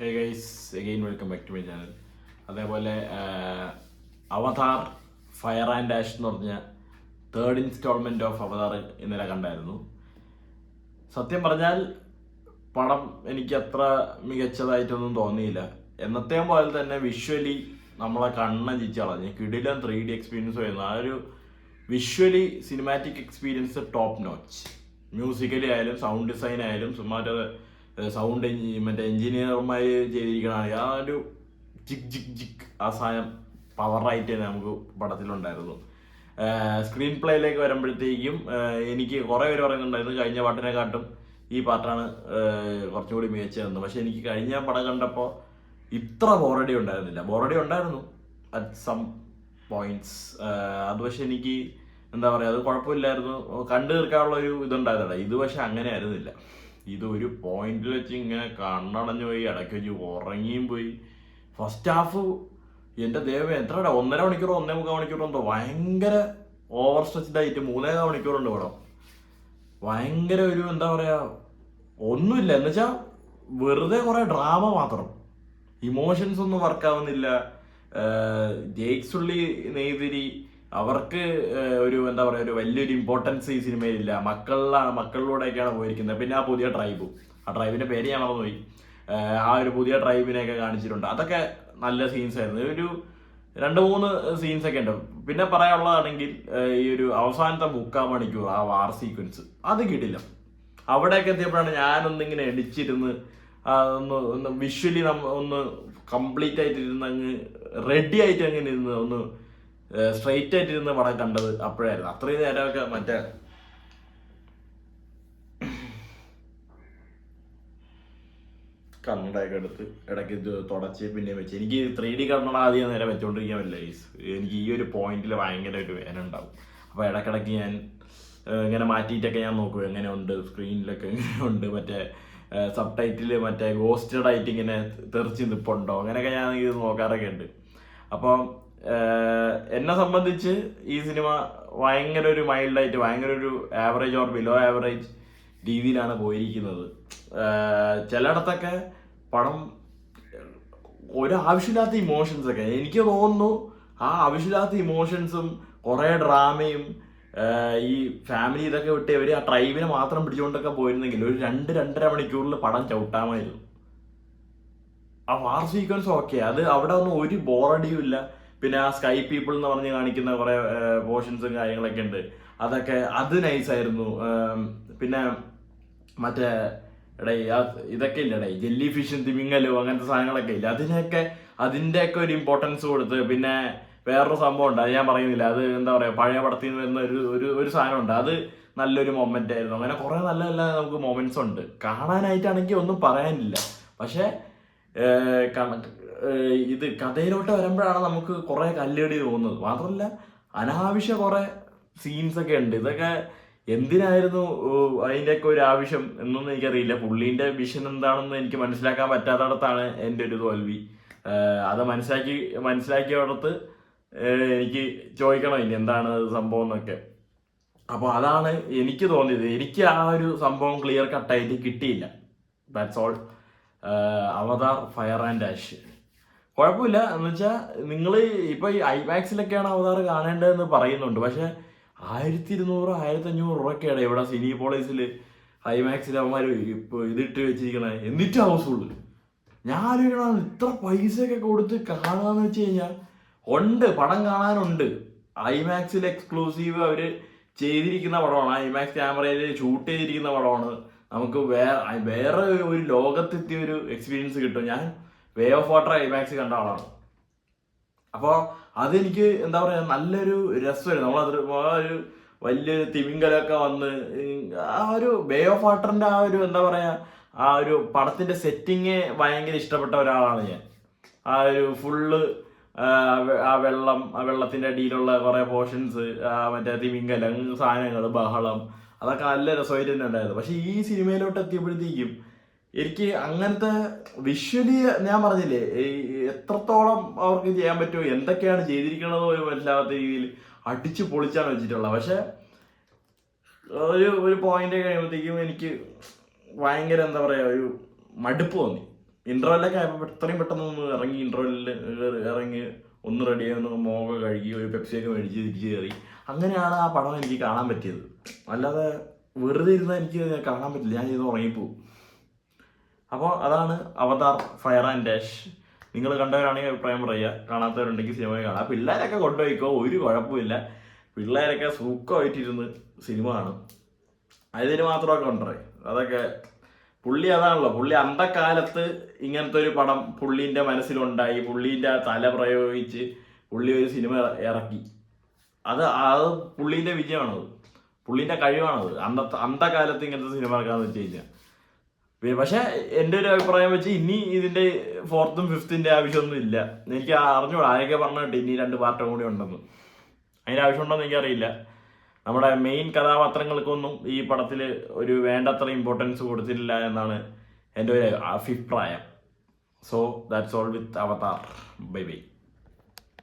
Hey guys, again welcome back to my channel. അതേപോലെ avatar fire and ash എന്ന് പറഞ്ഞ third instalment of അവതാർ ഇന്നലെ കണ്ടായിരുന്നു. സത്യം പറഞ്ഞാൽ പടം എനിക്ക് അത്ര മികച്ചതായിട്ടൊന്നും തോന്നിയില്ല. എന്നത്തെയും പോലെ തന്നെ വിഷ്വലി നമ്മളെ കണ്ണഞ്ചിച്ച് കളഞ്ഞ് കിടിലൻ 3D എക്സ്പീരിയൻസ് വരുന്നു. ആ ഒരു visually cinematic experience top notch. Musically ആയാലും സൗണ്ട് ഡിസൈൻ ആയാലും മറ്റേ സൗണ്ട് മറ്റേ എഞ്ചിനീയർമാർ ചെയ്തിരിക്കണമെങ്കിൽ ആ ഒരു ജിക് ജിക് ജിക് ആ സാധനം പവറായിട്ട് തന്നെ നമുക്ക് പടത്തിലുണ്ടായിരുന്നു. സ്ക്രീൻ പ്ലേയിലേക്ക് വരുമ്പോഴത്തേക്കും എനിക്ക് കുറേ പേര് പറയുന്നുണ്ടായിരുന്നു കഴിഞ്ഞ പാട്ടിനെക്കാട്ടും ഈ പാട്ടാണ് കുറച്ചും കൂടി മികച്ചതെന്ന്. പക്ഷെ എനിക്ക് കഴിഞ്ഞ പടം കണ്ടപ്പോൾ ഇത്ര ബോറടി ഉണ്ടായിരുന്നില്ല. ബോറടി ഉണ്ടായിരുന്നു അറ്റ് സം പോയിന്റ്സ്. അത് പക്ഷെ എനിക്ക് എന്താ പറയുക, അത് കുഴപ്പമില്ലായിരുന്നു, കണ്ടു തീർക്കാനുള്ള ഒരു ഇതുണ്ടായിരുന്നില്ല. ഇത് പക്ഷെ അങ്ങനെ ആയിരുന്നില്ല. ഇത് ഒരു പോയിന്റിൽ വെച്ച് ഇങ്ങനെ കണ്ണടഞ്ഞു പോയി, ഇടയ്ക്ക് വെച്ച് ഉറങ്ങിയും പോയി. ഫസ്റ്റ് ഹാഫ് എൻ്റെ ദൈവം എത്രയുടെ 1.5 മണിക്കൂറോ 1.25 മണിക്കൂറോ എന്തോ ഭയങ്കര ഓവർ സ്ട്രെച്ച്ഡ് ആയിട്ട് 3.25 മണിക്കൂറുണ്ട് പടം. ഭയങ്കര ഒരു എന്താ പറയുക, ഒന്നുമില്ല എന്ന് വെച്ചാൽ വെറുതെ കുറേ ഡ്രാമ മാത്രം. ഇമോഷൻസ് ഒന്നും വർക്കാവുന്നില്ല. ജെയ്ക്സുള്ളി നെയ്തിരി അവർക്ക് ഒരു എന്താ പറയുക, ഒരു വലിയൊരു ഇമ്പോർട്ടൻസ് ഈ സിനിമയിലില്ല. മക്കളിലൂടെയൊക്കെയാണ് പോയിരിക്കുന്നത്. പിന്നെ ആ പുതിയ ആ ട്രൈബിന്റെ പേര് ഞാൻ മറന്നുപോയി. ആ ഒരു പുതിയ ട്രൈബിനെയൊക്കെ കാണിച്ചിട്ടുണ്ട്. അതൊക്കെ നല്ല സീൻസ് ആയിരുന്നു. ഒരു 2-3 സീൻസ് ഒക്കെ ഉണ്ട്. പിന്നെ പറയാനുള്ളതാണെങ്കിൽ ഈ ഒരു അവസാനത്തെ 3/4 മണിക്കൂർ ആ വാർ സീക്വൻസ് അത് കിട്ടില്ല. അവിടെയൊക്കെ എത്തിയപ്പോഴാണ് ഞാനൊന്നിങ്ങനെ ഇടിച്ചിരുന്ന് ഒന്ന് വിഷ്വലി ഒന്ന് കംപ്ലീറ്റ് ആയിട്ട് ഇരുന്ന് അങ്ങ് റെഡി ആയിട്ട് അങ്ങനെ ഇരുന്ന് ഒന്ന് സ്ട്രെയിറ്റ് ആയിട്ടിരുന്ന് പടം കണ്ടത് അപ്പോഴായിരുന്നു. അത്രയും നേരമൊക്കെ മറ്റേ കണ്ണടയൊക്കെ എടുത്ത് ഇടയ്ക്ക് ഇത് തുടച്ച് പിന്നെ വെച്ച് എനിക്ക് 3D കണ്ണട ആദ്യം നേരെ വെച്ചുകൊണ്ടിരിക്കാൻ പറ്റില്ല. എനിക്ക് ഈ ഒരു പോയിന്റിൽ ഭയങ്കര ഒരു വേന ഉണ്ടാവും. അപ്പോൾ ഇടയ്ക്കിടയ്ക്ക് ഞാൻ ഇങ്ങനെ മാറ്റിയിട്ടൊക്കെ ഞാൻ നോക്കും എങ്ങനെയുണ്ട്, സ്ക്രീനിലൊക്കെ എങ്ങനെയുണ്ട്, മറ്റേ സബ് ടൈറ്റിൽ മറ്റേ ഗോസ്റ്റഡ് ആയിട്ട് ഇങ്ങനെ തെറിച്ച് നിൽപ്പുണ്ടോ, അങ്ങനെയൊക്കെ ഞാൻ ഇത് നോക്കാറൊക്കെ ഉണ്ട്. അപ്പം എന്നെ സംബന്ധിച്ച് ഈ സിനിമ ഭയങ്കര ഒരു മൈൽഡായിട്ട് ഭയങ്കര ഒരു ആവറേജ് ഓർ ബിലോ ആവറേജ് രീതിയിലാണ് പോയിരിക്കുന്നത്. ചിലയിടത്തൊക്കെ പടം ഒരു ആവശ്യമില്ലാത്ത ഇമോഷൻസ് ഒക്കെ എനിക്ക് തോന്നുന്നു. ആ ആവശ്യമില്ലാത്ത ഇമോഷൻസും കുറേ ഡ്രാമയും ഈ ഫാമിലി ഇതൊക്കെ വിട്ട് ഇവർ ആ ട്രൈബിനെ മാത്രം പിടിച്ചുകൊണ്ടൊക്കെ പോയിരുന്നെങ്കിൽ ഒരു 2-2.5 മണിക്കൂറിൽ പടം ചവിട്ടാമായിരുന്നു. ആ വാർ സീക്വൻസ് ഓക്കെ, അത് അവിടെ ഒന്നും ഒരു ബോറടിയും ഇല്ല. പിന്നെ ആ സ്കൈ പീപ്പിൾ എന്ന് പറഞ്ഞ് കാണിക്കുന്ന കുറെ പോർഷൻസും കാര്യങ്ങളൊക്കെ ഉണ്ട്. അത് നൈസായിരുന്നു. പിന്നെ മറ്റേ ഇതൊക്കെ ഇല്ലടേ, ജെല്ലി ഫിഷും തിമിങ്ങലും അങ്ങനത്തെ സാധനങ്ങളൊക്കെ ഇല്ല. അതിൻ്റെയൊക്കെ ഒരു ഇമ്പോർട്ടൻസ് കൊടുത്ത്. പിന്നെ വേറൊരു സംഭവം ഉണ്ട്, അത് ഞാൻ പറയുന്നില്ല. അത് എന്താ പറയുക, പഴയ പടത്തിൽ നിന്ന് വരുന്ന ഒരു സാധനമുണ്ട്. അത് നല്ലൊരു മൊമെന്റ് ആയിരുന്നു. അങ്ങനെ കുറെ നല്ല നല്ല നമുക്ക് മൊമെന്റ്സ് ഉണ്ട്. കാണാനായിട്ടാണെങ്കിൽ ഒന്നും പറയാനില്ല. പക്ഷെ ഇത് കഥയിലോട്ട് വരുമ്പോഴാണ് നമുക്ക് കുറെ കല്ലേടി തോന്നുന്നത്. മാത്രമല്ല അനാവശ്യ കുറെ സീൻസ് ഒക്കെ ഉണ്ട്. ഇതൊക്കെ എന്തിനായിരുന്നു അതിൻ്റെയൊക്കെ ഒരു ആവശ്യം എന്നൊന്നും എനിക്കറിയില്ല. പുള്ളീൻ്റെ വിഷൻ എന്താണെന്ന് എനിക്ക് മനസ്സിലാക്കാൻ പറ്റാത്തടത്താണ് എൻ്റെ ഒരു തോൽവി. അത് മനസ്സിലാക്കിയടത്ത് എനിക്ക് ചോദിക്കണം ഇനി എന്താണ് സംഭവം എന്നൊക്കെ. അപ്പോൾ അതാണ് എനിക്ക് തോന്നിയത്. എനിക്ക് ആ ഒരു സംഭവം ക്ലിയർ കട്ടായിട്ട് കിട്ടിയില്ല. That's all. Avatar fire and ash കുഴപ്പമില്ല. എന്ന് വെച്ചാൽ നിങ്ങൾ ഇപ്പോൾ ഈ ഐമാക്സിലൊക്കെയാണ് അവതാർ കാണേണ്ടതെന്ന് പറയുന്നുണ്ട്. പക്ഷെ 1200-1500 രൂപയൊക്കെയാണ് ഇവിടെ സിനിപോളൈസിൽ ഐമാക്സിൽ അവന്മാർ ഇപ്പോൾ ഇതിട്ട് വെച്ചിരിക്കണേ. എന്നിട്ട് ഹൗസ്ഫുള്ള്. ഞാൻ ആലോചിക്കണം, ഇത്ര പൈസയൊക്കെ കൊടുത്ത് കാണാന്ന് വെച്ച് കഴിഞ്ഞാൽ ഉണ്ട്, പടം കാണാനുണ്ട്. ഐമാക്സിൽ എക്സ്ക്ലൂസീവ് അവർ ചെയ്തിരിക്കുന്ന പടമാണ്. ഐമാക്സ് ക്യാമറയിൽ ഷൂട്ട് ചെയ്തിരിക്കുന്ന പടമാണ്. നമുക്ക് വേറെ ഒരു ലോകത്തെത്തിയ ഒരു എക്സ്പീരിയൻസ് കിട്ടും. ഞാൻ വേ ഓഫ് വാട്ടർ ഐമാക്സ് കണ്ട ആളാണ്. അപ്പോൾ അതെനിക്ക് എന്താ പറയുക, നല്ലൊരു രസമായിരുന്നു. നമ്മളതൊരു വലിയൊരു തിമിങ്കലൊക്കെ വന്ന് ആ ഒരു വേ ഓഫ് വാട്ടറിൻ്റെ ആ ഒരു എന്താ പറയുക, ആ ഒരു പടത്തിൻ്റെ സെറ്റിങ് ഭയങ്കര ഇഷ്ടപ്പെട്ട ഒരാളാണ് ഞാൻ. ആ ഒരു ഫുള്ള് ആ വെള്ളത്തിൻ്റെ അടിയിലുള്ള കുറേ പോർഷൻസ്, മറ്റേ തിമിങ്കലം സാധനങ്ങൾ, ബഹളം, അതൊക്കെ നല്ല രസമായിട്ട് തന്നെ ഉണ്ടായിരുന്നു. പക്ഷെ ഈ സിനിമയിലോട്ട് എത്തിയപ്പോഴത്തേക്കും എനിക്ക് അങ്ങനത്തെ വിഷ്വലി ഞാൻ പറഞ്ഞില്ലേ, എത്രത്തോളം അവർക്ക് ചെയ്യാൻ പറ്റുമോ, എന്തൊക്കെയാണ് ചെയ്തിരിക്കണത് ഒരു മനസ്സിലാവാത്ത രീതിയിൽ അടിച്ചു പൊളിച്ചാണ് വെച്ചിട്ടുള്ളത്. പക്ഷെ ഒരു പോയിന്റ് കഴിയുമ്പോഴത്തേക്കും എനിക്ക് ഭയങ്കര എന്താ പറയുക, ഒരു മടുപ്പ് തോന്നി. ഇൻ്റർവെല്ലൊക്കെ ആയപ്പോൾ എത്രയും പെട്ടെന്ന് ഒന്ന് ഇറങ്ങി, ഇൻ്റർവെല്ലിൽ ഇറങ്ങി ഒന്ന് റെഡിയായി, ഒന്ന് മോഹം കഴുകി, ഒരു പെപ്സിയൊക്കെ മേടിച്ച് തിരിച്ച് കയറി. അങ്ങനെയാണ് ആ പടം എനിക്ക് കാണാൻ പറ്റിയത്. അല്ലാതെ വെറുതെ ഇരുന്നാൽ എനിക്ക് കാണാൻ പറ്റില്ല, ഞാൻ ഇത് ഉറങ്ങിപ്പോവും. അപ്പോൾ അതാണ് അവതാർ ഫയർ ആൻഡ് ആഷ്. നിങ്ങൾ കണ്ടവരാണെങ്കിൽ അഭിപ്രായം പറയുക, കാണാത്തവരുണ്ടെങ്കിൽ സിനിമ കാണാം. പിള്ളേരൊക്കെ കൊണ്ടുപോയിക്കോ, ഒരു കുഴപ്പമില്ല. പിള്ളേരൊക്കെ സുഖമായിട്ടിരുന്ന് സിനിമ കാണും. അതിന് മാത്രമൊക്കെ ഉണ്ടേ അതൊക്കെ. പുള്ളി അതാണല്ലോ, പുള്ളി അന്തക്കാലത്ത് ഇങ്ങനത്തെ ഒരു പടം പുള്ളീൻ്റെ മനസ്സിലുണ്ടായി, പുള്ളീൻ്റെ തല പ്രയോഗിച്ച് പുള്ളി ഒരു സിനിമ ഇറക്കി. അത് പുള്ളീൻ്റെ വിജയമാണത്, പുള്ളീൻ്റെ കഴിവാണത്. അന്തകാലത്ത് ഇങ്ങനത്തെ സിനിമ ഇറക്കാന്ന് വെച്ച് കഴിഞ്ഞാൽ. പക്ഷെ എൻ്റെ ഒരു അഭിപ്രായം വെച്ച് ഇനി ഇതിൻ്റെ 4th ഉം 5th ആവശ്യമൊന്നും ഇല്ല. എനിക്ക് അറിഞ്ഞൂടാ, ആരൊക്കെ പറഞ്ഞിട്ട് ഇനി 2 പാർട്ടും കൂടി ഉണ്ടെന്ന്. അതിൻ്റെ ആവശ്യമുണ്ടോയെന്ന് എനിക്കറിയില്ല. നമ്മുടെ മെയിൻ കഥാപാത്രങ്ങൾക്കൊന്നും ഈ പടത്തിൽ ഒരു വേണ്ടത്ര ഇമ്പോർട്ടൻസ് കൊടുത്തിട്ടില്ല എന്നാണ് എൻ്റെ ഒരു അഭിപ്രായം. So that's all with Avatar. Bye bye.